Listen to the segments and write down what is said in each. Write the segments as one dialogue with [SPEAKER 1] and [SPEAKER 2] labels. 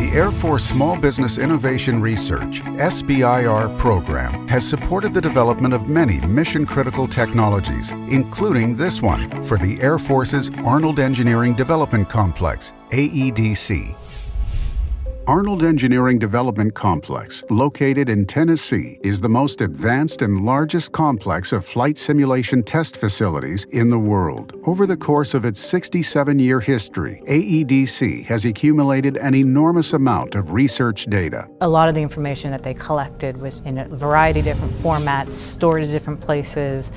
[SPEAKER 1] The Air Force Small Business Innovation Research, SBIR program has supported the development of many mission-critical technologies, including this one for the Air Force's Arnold Engineering Development Complex, AEDC. Arnold Engineering Development Complex, located in Tennessee, is the most advanced and largest complex of flight simulation test facilities in the world. Over the course of its 67-year history, AEDC has accumulated an enormous amount of research data.
[SPEAKER 2] A lot of the information that they collected was in a variety of different formats, stored in different places,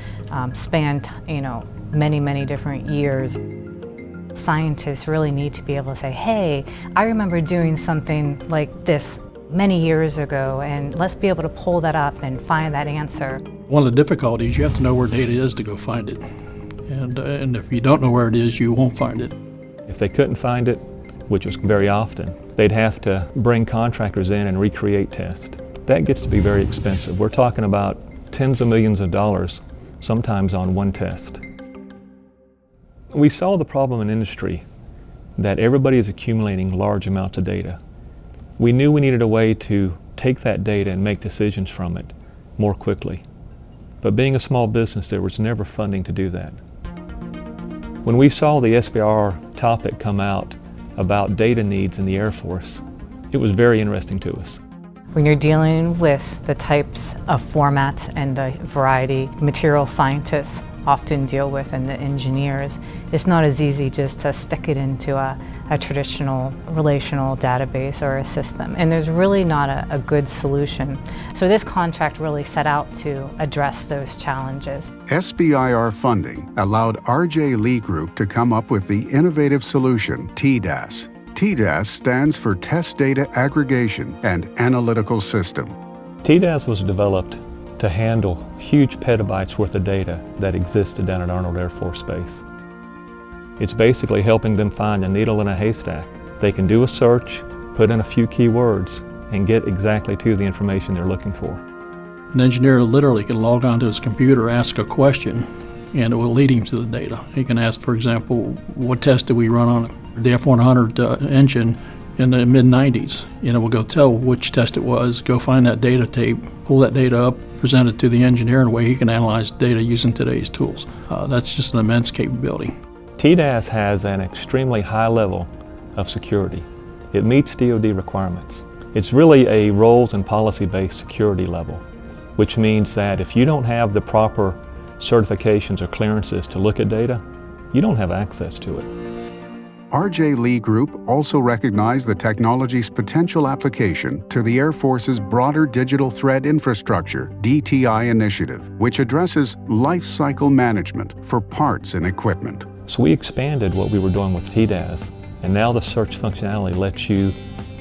[SPEAKER 2] spanned, many different years. Scientists really need to be able to say, hey, I remember doing something like this many years ago, and let's be able to pull that up and find that answer.
[SPEAKER 3] One of the difficulties, you have to know where data is to go find it. And if you don't know where it is, you won't find it.
[SPEAKER 4] If they couldn't find it, which was very often, they'd have to bring contractors in and recreate tests. That gets to be very expensive. We're talking about tens of millions of dollars, sometimes on one test. We saw the problem in industry that everybody is accumulating large amounts of data. We knew we needed a way to take that data and make decisions from it more quickly. But being a small business, there was never funding to do that. When we saw the SBIR topic come out about data needs in the Air Force, it was very interesting to us.
[SPEAKER 2] When you're dealing with the types of formats and the variety material scientists often deal with and the engineers, it's not as easy just to stick it into a traditional relational database or a system. And there's really not a good solution. So this contract really set out to address those challenges.
[SPEAKER 1] SBIR funding allowed R.J. Lee Group to come up with the innovative solution TDAAS. TDAAS stands for Test Data Aggregation and Analytical System.
[SPEAKER 4] TDAAS was developed to handle huge petabytes worth of data that existed down at Arnold Air Force Base. It's basically helping them find a needle in a haystack. They can do a search, put in a few keywords, and get exactly to the information they're looking for.
[SPEAKER 3] An engineer literally can log onto his computer, ask a question, and it will lead him to the data. He can ask, for example, what test did we run on the F-100 engine in the mid-90s? We'll go tell which test it was, go find that data tape, pull that data up, present it to the engineer in a way he can analyze data using today's tools. That's just an immense capability.
[SPEAKER 4] TDAAS has an extremely high level of security. It meets DoD requirements. It's really a roles and policy-based security level, which means that if you don't have the proper certifications or clearances to look at data, you don't have access to it.
[SPEAKER 1] R.J. Lee Group also recognized the technology's potential application to the Air Force's broader Digital Thread Infrastructure (DTI) initiative, which addresses life cycle management for parts and equipment.
[SPEAKER 4] So we expanded what we were doing with TDAAS, and now the search functionality lets you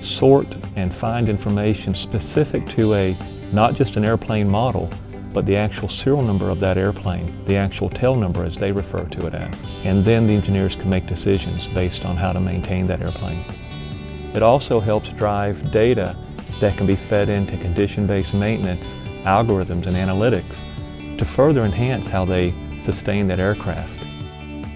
[SPEAKER 4] sort and find information specific to not just an airplane model, but the actual serial number of that airplane, the actual tail number as they refer to it as. And then the engineers can make decisions based on how to maintain that airplane. It also helps drive data that can be fed into condition-based maintenance, algorithms, and analytics to further enhance how they sustain that aircraft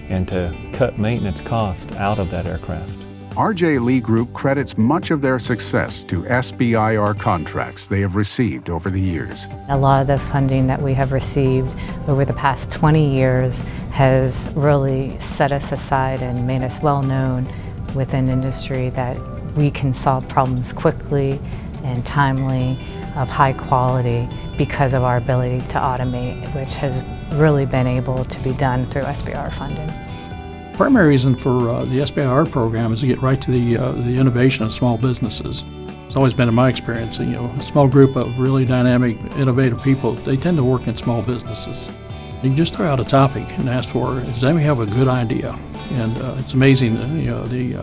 [SPEAKER 4] and to cut maintenance costs out of that aircraft.
[SPEAKER 1] R.J. Lee Group credits much of their success to SBIR contracts they have received over the years.
[SPEAKER 2] A lot of the funding that we have received over the past 20 years has really set us aside and made us well known within industry that we can solve problems quickly and timely, of high quality, because of our ability to automate, which has really been able to be done through SBIR funding.
[SPEAKER 3] The primary reason for the SBIR program is to get right to the innovation of small businesses. It's always been in my experience, a small group of really dynamic, innovative people, they tend to work in small businesses. You can just throw out a topic and ask for, does anybody have a good idea? And it's amazing, the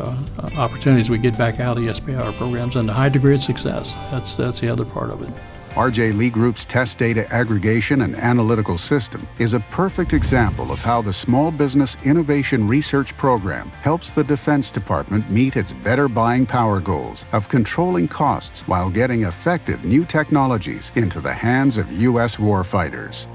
[SPEAKER 3] opportunities we get back out of the SBIR programs and the high degree of success. That's the other part of it.
[SPEAKER 1] R.J. Lee Group's Test Data Aggregation and Analytical System is a perfect example of how the Small Business Innovation Research Program helps the Defense Department meet its better buying power goals of controlling costs while getting effective new technologies into the hands of U.S. warfighters.